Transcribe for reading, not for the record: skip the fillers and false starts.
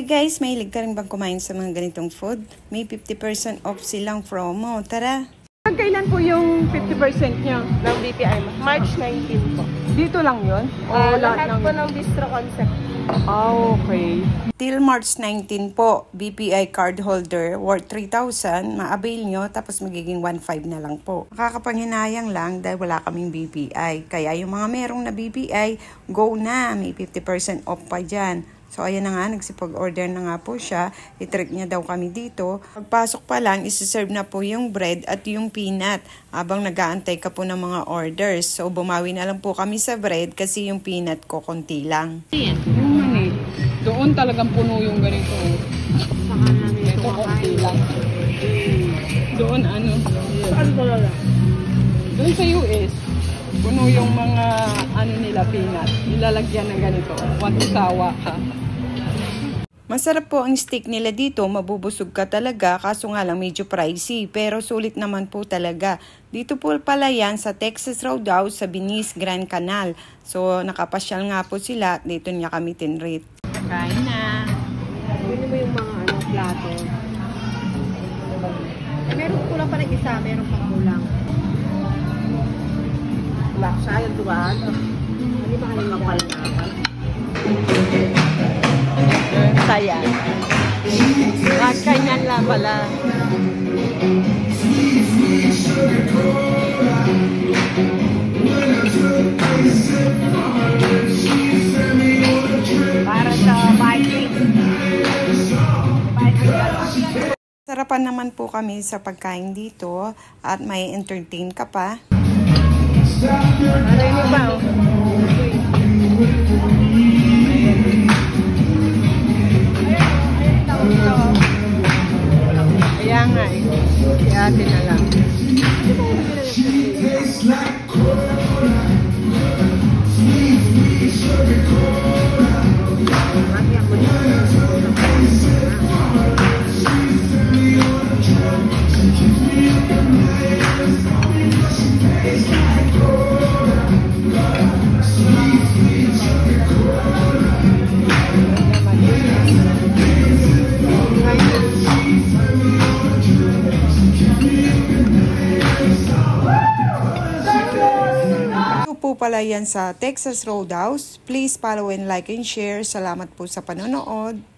guys, mahilig ka rin bang kumain sa mga ganitong food? May 50% off silang promo. Tara! Kailan po yung 50% nyo? Ng BPI mo? March 19 po. Dito lang yun? O Lahat po ng bistro concept. Okay. Till March 19 po, BPI card holder worth 3,000, ma-avail nyo tapos magiging 1,500 na lang po. Makakapanghinayang lang dahil wala kaming BPI. Kaya yung mga merong na BPI, go na! May 50% off pa dyan. So, ayan na nga, nagsipag-order na nga po siya. I-treat niya daw kami dito. Pagpasok pa lang, isi-serve na po yung bread at yung peanut. Habang nag-aantay ka po ng mga orders. So, bumawi na lang po kami sa bread kasi yung peanut ko konti lang. Yung mani, doon talagang puno yung ganito. Saka namin Ito konti lang. Doon ano? Saan ba lala? Doon sa US, puno yung mga ano nila peanut. Ilalagyan ng ganito. Sawa ka. Masarap po ang steak nila dito, mabubusog ka talaga, kaso nga lang medyo pricey, pero sulit naman po talaga. Dito po pala yan sa Texas Roadhouse sa Venice Grand Canal. So nakapasyal nga po sila, dito niya kami tinrate. Kain na. Bili mo yung mga plato. Meron kulang pa ng isa, meron pang kulang. Wala ko sayang dumaan. Hindi ba kayo kapal na? Saya. Ganyan lang pala. Para sa biking. Sarapan naman po kami sa pagkain dito at may entertain ka pa. Aray mo ba? Kaya nga eh. Si ate na lang. Po pala yan sa Texas Roadhouse. Please follow and like and share. Salamat po sa panonood.